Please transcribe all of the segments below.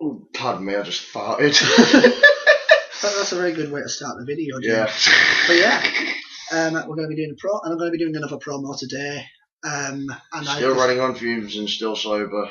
Oh, pardon me, I just farted. That's a very good way to start the video, Jim. Yeah. But yeah, we're going to be doing and I'm going to be doing another promo today. And Still running on fumes and still sober.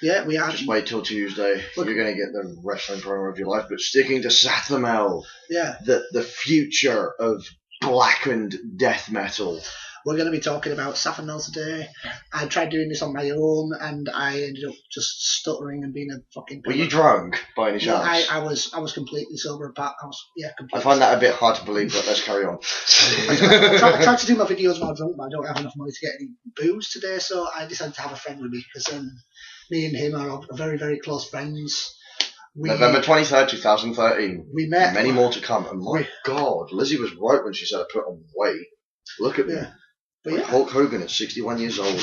Yeah, we are. Just wait till Tuesday. You're going to get the wrestling promo of your life. But sticking to Sathamel, yeah, the future of Blackened Death Metal. We're going to be talking about Sathamel today. I tried doing this on my own, and I ended up just stuttering and being a fucking. Were you drunk by any chance? No, I was completely sober. Completely. I find that a bit hard to believe, but let's carry on. I tried to do my videos while drunk, but I don't have enough money to get any booze today, so I decided to have a friend with me because me and him are very, very close friends. November 23rd, 2013. We met. Many more to come. And my God, Lizzie was right when she said I put on weight. Look at me. But like Hulk Hogan at 61 years old,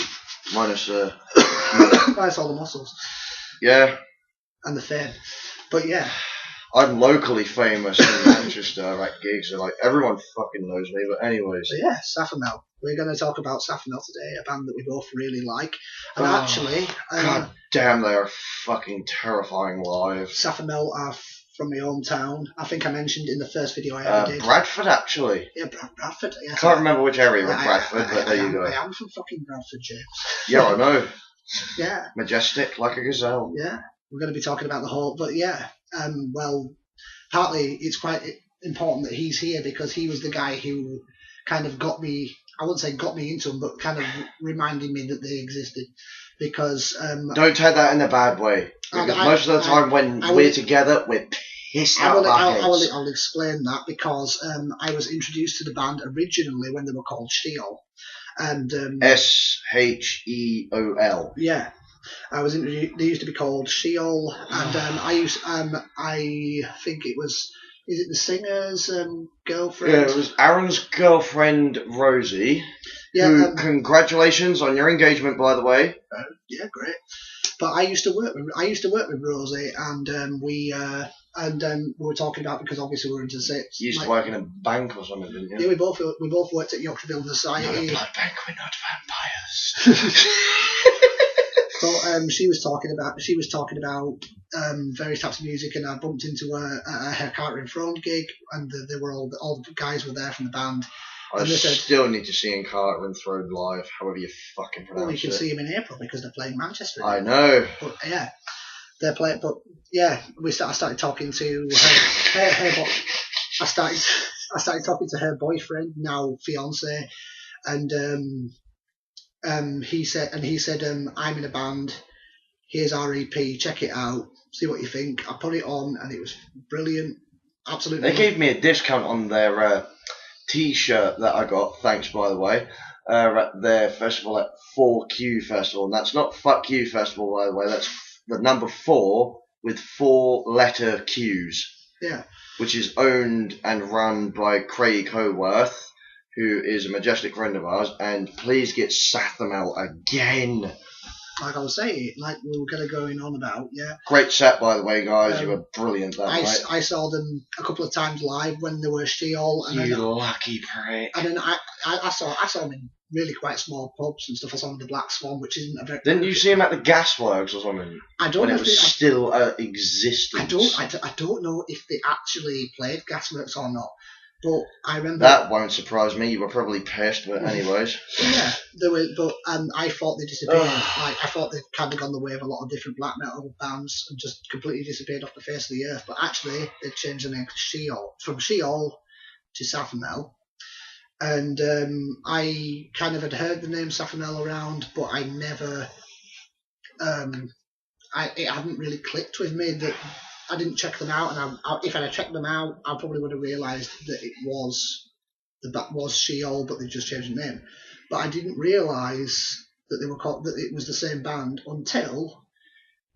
minus minus all the muscles. Yeah. And the fame. But yeah. I'm locally famous in Manchester at gigs, and like everyone fucking knows me. But anyways. But yeah, Sathamel. We're going to talk about Sathamel today, a band that we both really like. And actually, God damn, they are fucking terrifying live. Sathamel are from my hometown. I think I mentioned in the first video I ever did. Bradford, actually. Yeah, Bradford. Yes, Can't remember which area of Bradford, but there you go. I am from fucking Bradford, James. Yeah, I know. Yeah. Majestic like a gazelle. Yeah. We're going to be talking about the whole, but yeah. Well, partly it's quite important that he's here because he was the guy who kind of got me. I wouldn't say got me into them, but kind of reminded me that they existed. Because don't take that in a bad way. Because most of the time when we're together, we're pissed out of our heads. I'll explain that because I was introduced to the band originally when they were called Sheol, and Sheol. Yeah, I was introduced. They used to be called Sheol, and I think it was. Is it the singer's girlfriend? Yeah, it was Aaron's girlfriend, Rosie. Yeah. Congratulations on your engagement, by the way. Yeah, great. But I used to work with Rosie, and we were talking about because obviously we're into sex. You used to work in a bank or something, didn't you? Yeah, we both worked at Yorkshire Building Society. Not a blood bank, we're not vampires. But she was talking about various types of music, and I bumped into her Carter in Front gig, and they were all the guys were there from the band. I still need to see Carter and Throne live, however you fucking pronounce it. Well, you can see him in April because they're playing Manchester. I know. But yeah, they're playing. But yeah, I started talking to her I started talking to her boyfriend, now fiance, and he said, I'm in a band. Here's our EP. Check it out. See what you think. I put it on, and it was brilliant. Absolutely. They gave me a discount on their T-shirt that I got. Thanks, by the way. At their festival at 4Q Festival, and that's not Fuck You Festival, by the way. That's the number 4 with 4-letter Qs. Yeah. Which is owned and run by Craig Howarth, who is a majestic friend of ours, and please get Sathamel again. Like I was saying, like we were going to go on about, yeah. Great set, by the way, guys. You were brilliant that night. I saw them a couple of times live when they were Sheol. You lucky prick. And then I saw them in really quite small pubs and stuff. I saw them in the Black Swan, which isn't a very... Didn't you see them at the Gasworks or something? I don't know when it was still existence. I don't know if they actually played Gasworks or not. But I remember that won't surprise me. You were probably pissed, but anyways. Yeah, they were. But I thought they disappeared. I thought they'd kind of gone the way of a lot of different black metal bands and just completely disappeared off the face of the earth. But actually, they changed the name to Sheol, from Sheol to Sathamel. And I kind of had heard the name Sathamel around, but I never. It hadn't really clicked with me that. I didn't check them out, and if I had checked them out, I probably would have realised that it was Sheol, but they just changed the name. But I didn't realise that it was the same band until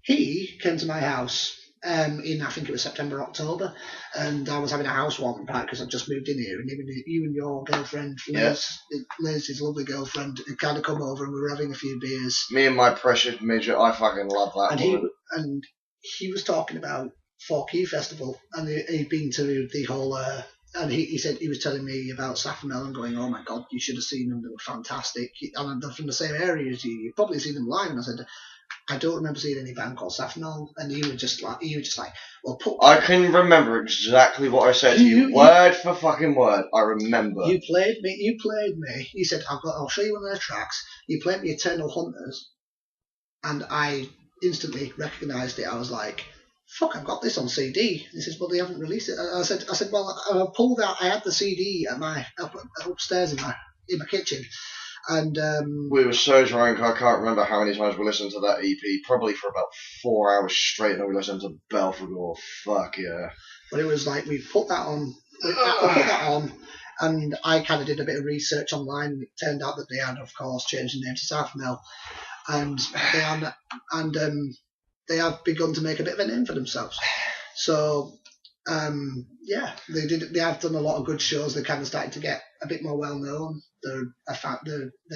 he came to my house in I think it was September, October, and I was having a housewarming party because I'd just moved in here, and you and your girlfriend, Liz, his lovely girlfriend, had kind of come over, and we were having a few beers. Me and my precious midget, I fucking love that woman. And he was talking about 4Q Festival, and he'd been to the whole, and he said he was telling me about Sathamel and going, oh my God, you should have seen them, they were fantastic, and they're from the same area as you, you've probably seen them live, and I said, I don't remember seeing any band called Sathamel, and you were just like, well, I can remember exactly what I said to you, word for fucking word. I remember. You played me. You said, I'll show you one of their tracks. You played me Eternal Hunters, and I instantly recognised it. I was like, fuck, I've got this on CD. He says, well, they haven't released it. I said, well, I pulled out. I had the CD at my upstairs in my kitchen, and we were so drunk. I can't remember how many times we listened to that EP. Probably for about 4 hours straight. And we listened to Belphegor. Fuck yeah! But it was like we put that on. I put that on, and I kind of did a bit of research online. And it turned out that they had, of course, changed the name to Sathamel, and they have begun to make a bit of a name for themselves. So, yeah, they have done a lot of good shows. They kind of started to get a bit more well known. They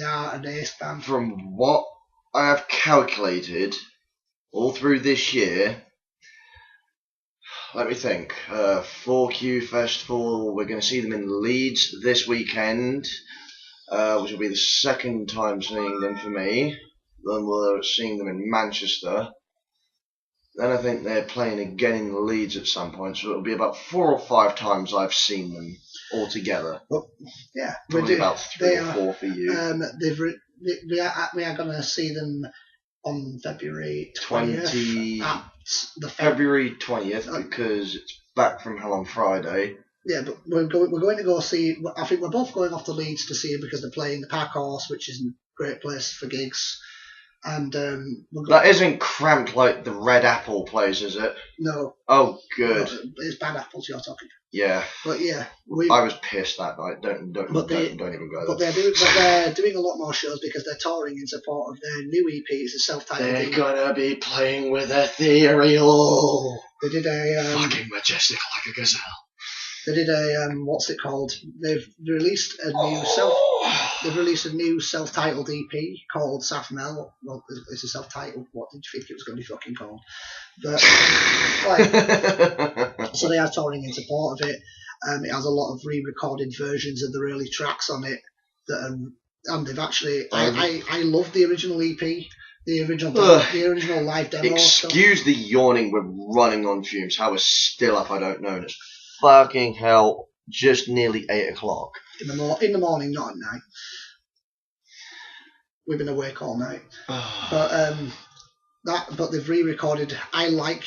are an ace band. From what I have calculated, all through this year, let me think. 4Q Festival, we're going to see them in Leeds this weekend, which will be the second time seeing them for me. Then we're seeing them in Manchester. Then I think they're playing again in Leeds at some point, so it'll be about 4 or 5 times I've seen them all together. Well, yeah, probably about 3 or 4 for you. We are going to see them on February 20th at the February 20th because it's Back from Hell on Friday. Yeah, but we're going to go see. I think we're both going off to Leeds to see them because they're playing the Pack Horse, which is a great place for gigs. And that isn't cramped like the Red Apple place, is it? No. Oh, good. No, it's Bad Apples you're talking. Yeah. But yeah, I was pissed that night. Don't even go there. But they're doing a lot more shows because they're touring in support of their new EP. It's a self-titled. They're gonna be playing with Ethereal. They did a fucking majestic like a gazelle. They did a what's it called? They've released a new self-titled EP called Sathamel. Well, it's a self-titled. What did you think it was going to be fucking called? But so they are touring in support of it. It has a lot of re-recorded versions of the early tracks on it and they've actually. I love the original EP. The original live demo. Excuse the yawning. We're running on fumes. How we're still up, I don't know. And it's fucking hell. Just nearly 8 o'clock. In the morning, not at night. We've been awake all night. But they've re-recorded. I like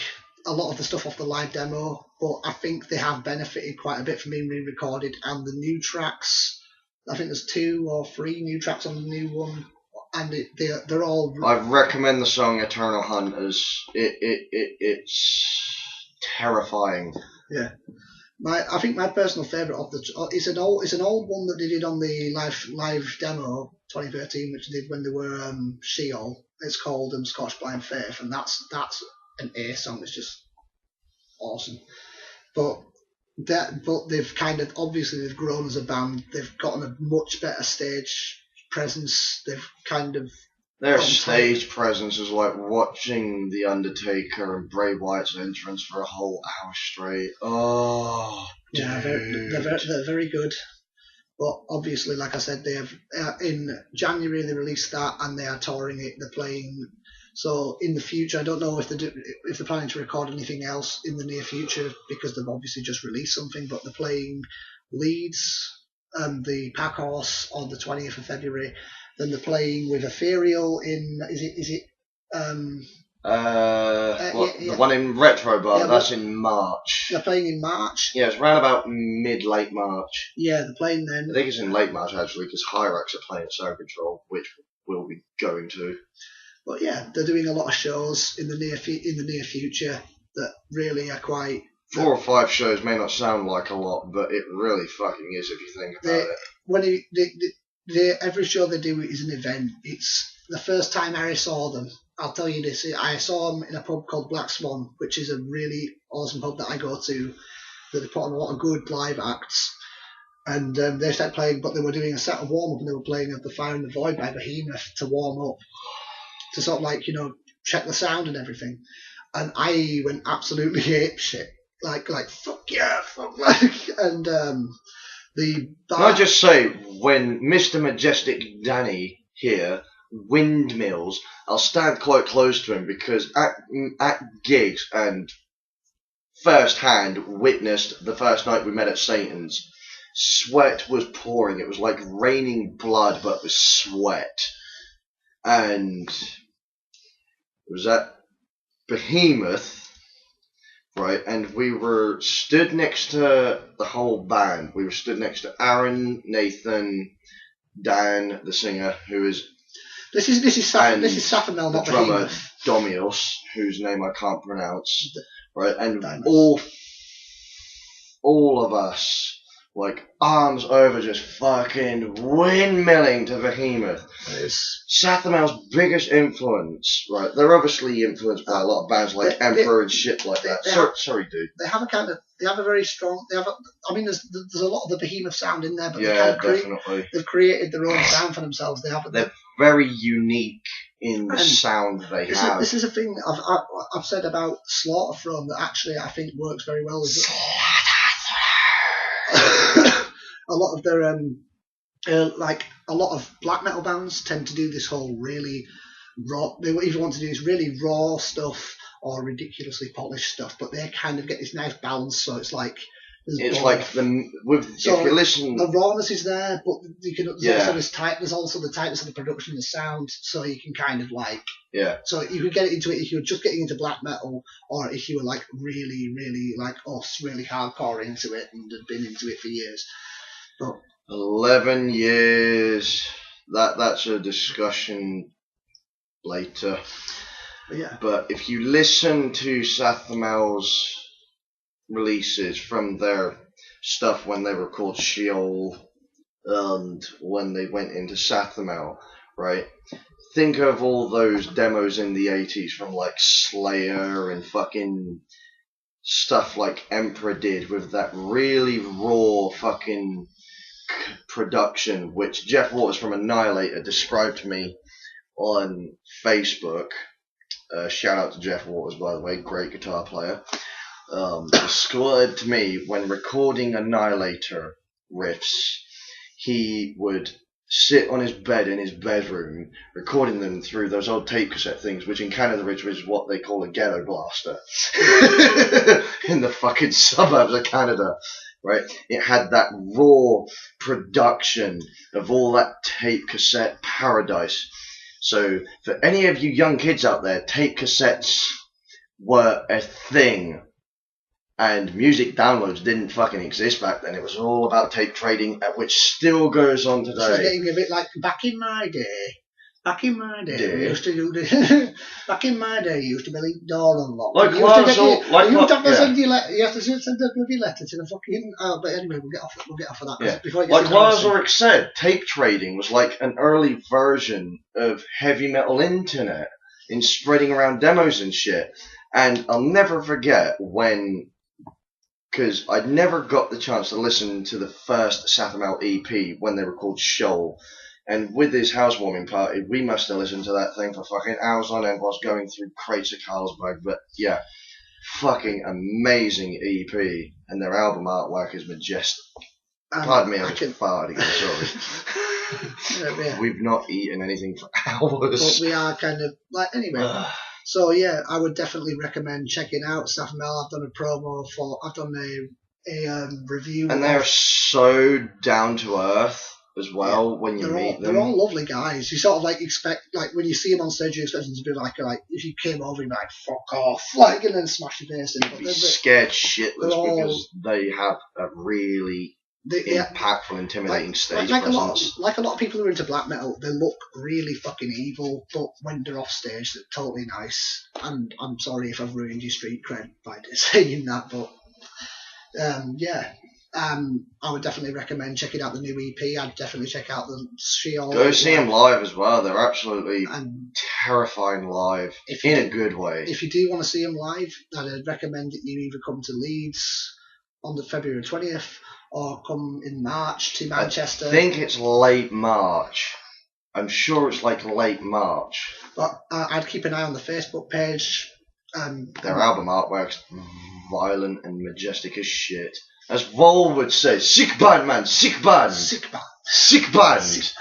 a lot of the stuff off the live demo, but I think they have benefited quite a bit from being re-recorded. And the new tracks, I think there's 2 or 3 new tracks on the new one, and they're all. I recommend the song "Eternal Hunters." It's terrifying. Yeah. I think my personal favourite of it's an old one that they did on the live demo 2013, which they did when they were Sheol. It's called Scotch Blind Faith, and that's an A song. It's just awesome. But they've kind of they've grown as a band. They've gotten a much better stage presence. They've kind of. Their stage presence is like watching The Undertaker and Bray Wyatt's entrance for a whole hour straight. Oh, dude. Yeah, they're very good. But obviously, like I said, they have in January they released that and they are touring it. They're playing. So in the future, I don't know if they're planning to record anything else in the near future because they've obviously just released something. But they're playing Leeds, the Pack Horse on the 20th of February. Then they're playing with Ethereal in the one in Retro Bar. Yeah, that's in March. They're playing in March. Yeah, it's around about late March. Yeah, they're playing then. I think it's in late March actually because Hyrax are playing at Sound Control, which we'll be going to. But yeah, they're doing a lot of shows in the near future that really are quite. 4 or 5 shows may not sound like a lot, but it really fucking is if you think about it. Every show they do is an event. It's the first time I saw them. I'll tell you this. I saw them in a pub called Black Swan, which is a really awesome pub that I go to. That they put on a lot of good live acts. And they started playing, but they were doing a set of warm-up and they were playing at the Fire in the Void by Behemoth to warm up. To sort of check the sound and everything. And I went absolutely ape shit. Like fuck yeah, fuck and the bar. Can I just say, when Mr. Majestic Danny here windmills. I'll stand quite close to him because at gigs and first-hand witnessed the first night we met at Satan's, sweat was pouring. It was like raining blood, but with sweat. And it was at Behemoth, right? And we were stood next to the whole band. We were stood next to Aaron, Nathan, Dan, the singer, who is this is Sathamel, not the drummer, Behemoth. Domios, whose name I can't pronounce, right? And Dimus. all of us, like, arms over, just fucking windmilling to Behemoth. Nice. Sathamel's biggest influence, right? They're obviously influenced by a lot of bands like Emperor and shit like that. Sorry, dude. They have a very strong. I mean, there's a lot of the Behemoth sound in there, but yeah, definitely. They've created their own sound for themselves. They're very unique in the sound they have. This is a thing I've said about Slaughter Throne that actually I think works very well. A lot of their like a lot of black metal bands tend to do this whole really raw. They either want to do this really raw stuff or ridiculously polished stuff, but they kind of get this nice balance. So it's like it's both. Like if you listen, the rawness is there, but you can there's also the tightness of the production, the sound. So you can kind of like So you could get into it if you were just getting into black metal, or if you were like really, really like us, really hardcore into it and had been into it for years. But 11 years. That's a discussion later. But if you listen to Sathamel's releases from their stuff when they were called Sheol and when they went into Sathamel, right? Think of all those demos in the 80s from like Slayer and fucking stuff like Emperor did with that really raw fucking production, which Jeff Waters from Annihilator described to me on Facebook. Shout out to Jeff Waters, by the way, great guitar player. Described to me when recording Annihilator riffs, he would sit on his bed in his bedroom, recording them through those old tape cassette things, which in Canada is what they call a ghetto blaster. In the fucking suburbs of Canada, right? It had that raw production of all that tape cassette paradise. So for any of you young kids out there, tape cassettes were a thing. And music downloads didn't fucking exist back then. It was all about tape trading, which still goes on today. It's getting a bit like back in my day. We used to do this. Back in my day, you used to be leave door unlocked. You have to send your letter to the fucking. But anyway, we'll get off of that. Yeah. Before it like gets Lars Ulrich said, tape trading was like an early version of heavy metal internet in spreading around demos and shit. And I'll never forget when. Because I'd never got the chance to listen to the first Sathamel EP when they were called Shoal. And with his housewarming party, we must have listened to that thing for fucking hours on end whilst going through crates of Carlsberg. But yeah, fucking amazing EP. And their album artwork is majestic. Pardon me, I just farted again, sorry. We've not eaten anything for hours. But we are kind of, like, anyway. So yeah, I would definitely recommend checking out Sathamel. I've done a review. And they're so down to earth as well when you meet them. They're all lovely guys. You sort of like expect, like when you see them on stage, you expect them to be like if you came over, you'd be like, fuck off, like, and then smash your face in. You'd be scared shitless because they have a really impactful, intimidating stage presence. Like a lot of people who are into black metal, they look really fucking evil, but when they're off stage, they're totally nice. And I'm sorry if I've ruined your street cred by saying that, but I would definitely recommend checking out the new EP. I'd definitely check out the Sheol. Go see them live as well. They're absolutely terrifying live, in a good way. If you do want to see them live, I'd recommend that you either come to Leeds on the February 20th or come in March to Manchester. I think it's late March. I'm sure it's like late March. But I'd keep an eye on the Facebook page. Their album artwork's violent and majestic as shit. As Vol would say, sick band, man, sick band. Sick band. Sick band.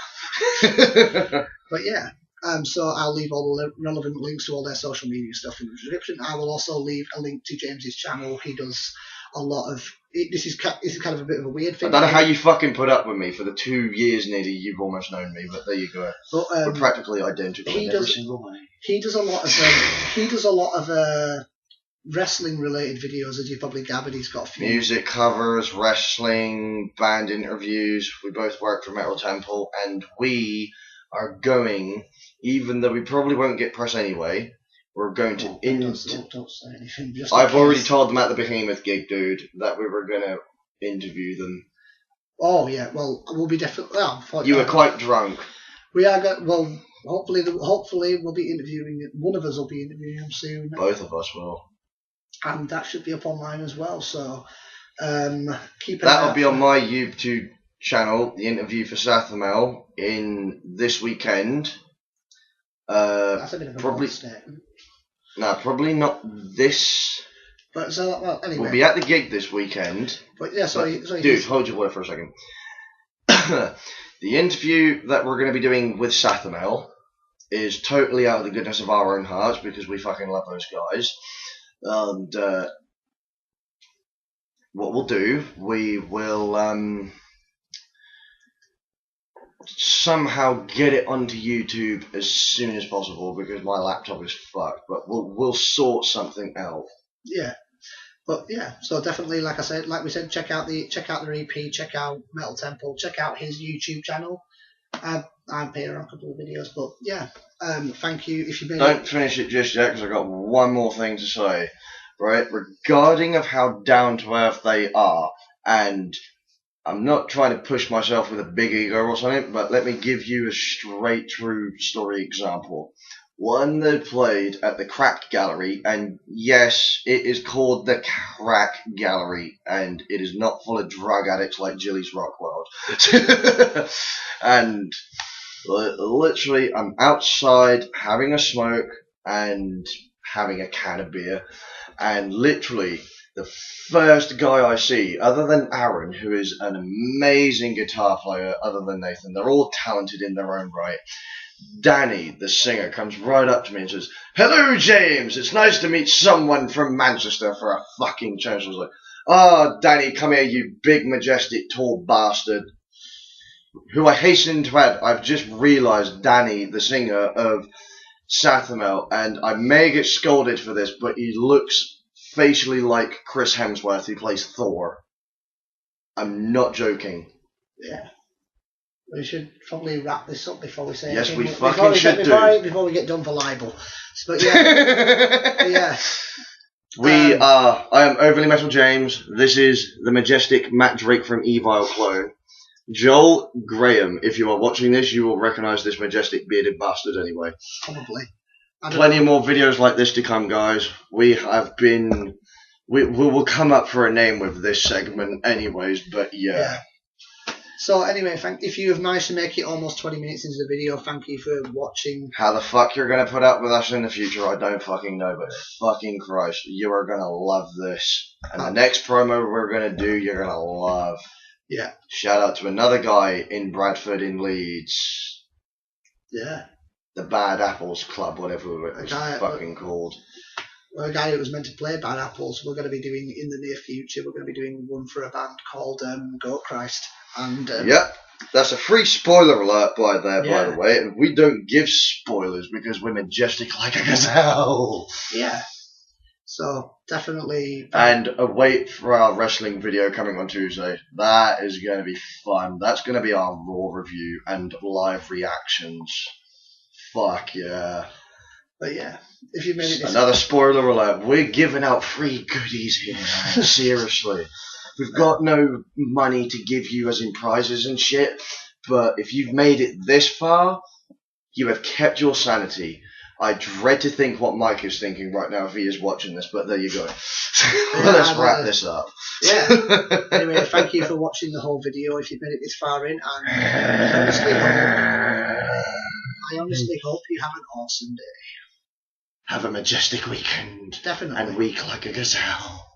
But yeah, So I'll leave all the relevant links to all their social media stuff in the description. I will also leave a link to James's channel. He does a lot of. This is kind of a bit of a weird thing. I don't know how you fucking put up with me for the 2 years nearly you've almost known me, but there you go. But, we're practically identical in every single way. He does a lot of wrestling related videos, as you probably gathered. He's got a few music covers, wrestling, band interviews. We both work for Metal Temple, and we are going, even though we probably won't get press anyway, we're going to don't say anything. Just I've already told them at the Behemoth gig, dude, that we were going to interview them. Oh yeah, well we'll be definitely. You were quite drunk. We are going. Well, hopefully we'll be interviewing. One of us will be interviewing him soon. Both of us will. And that should be up online as well. So keep it. That'll be on my YouTube channel. The interview for Sathamel in this weekend. That's a bit of a probably statement. No, probably not this. But so well, anyway, we'll be at the gig this weekend. But yeah, dude, hold your word for a second. The interview that we're going to be doing with Sathamel is totally out of the goodness of our own hearts because we fucking love those guys. And what we'll do, we will somehow get it onto YouTube as soon as possible because my laptop is fucked. But we'll sort something out. Yeah, but yeah, so definitely, like we said, check out their EP, check out Metal Temple, check out his YouTube channel. I appear on a couple of videos, but yeah, thank you. If you don't finish it just yet because I've got one more thing to say. Right, regarding of how down to earth they are, and I'm not trying to push myself with a big ego or something, but let me give you a straight true story example. One they played at the Crack Gallery, and yes, it is called the Crack Gallery, and it is not full of drug addicts like Jilly's Rock World. And literally, I'm outside having a smoke and having a can of beer, and literally the first guy I see, other than Aaron, who is an amazing guitar player, other than Nathan, they're all talented in their own right, Danny, the singer, comes right up to me and says, "Hello, James, it's nice to meet someone from Manchester for a fucking change." I was like, "Oh, Danny, come here, you big, majestic, tall bastard." Who I hasten to add, I've just realised Danny, the singer of Sathamel, and I may get scolded for this, but he looks facially like Chris Hemsworth, who plays Thor. I'm not joking. Yeah. We should probably wrap this up before we say yes, anything. We fucking should before we get done for libel. But yeah. Yeah. We are. I am Overly Metal James. This is the majestic Matt Drake from Evil Clone. Joel Graham, if you are watching this, you will recognise this majestic bearded bastard anyway. Probably. Plenty more videos like this to come, guys. We will come up for a name with this segment anyways, but yeah. So anyway, if you have managed to make it almost 20 minutes into the video, thank you for watching. How the fuck you're going to put up with us in the future, I don't fucking know, but fucking Christ, you are going to love this. And the next promo we're going to do, you're going to love. Yeah. Shout out to another guy in Bradford in Leeds. Yeah. The Bad Apples Club, whatever it was fucking called. Well, a guy who was meant to play Bad Apples, we're going to be doing in the near future. We're going to be doing one for a band called Goat Christ. And yep, that's a free spoiler alert by the way. And we don't give spoilers because we're majestic like a gazelle. Yeah. So definitely. And wait for our wrestling video coming on Tuesday. That is going to be fun. That's going to be our Raw review and live reactions. Fuck yeah. But yeah, if you made it another spoiler alert, we're giving out free goodies here, man. Seriously. We've got no money to give you as in prizes and shit, but if you've made it this far, you have kept your sanity. I dread to think what Mike is thinking right now if he is watching this, but there you go. Let's wrap this up. Yeah. Anyway, thank you for watching the whole video if you've made it this far in, and I honestly hope you have an awesome day. Have a majestic weekend. Definitely. And weak like a gazelle.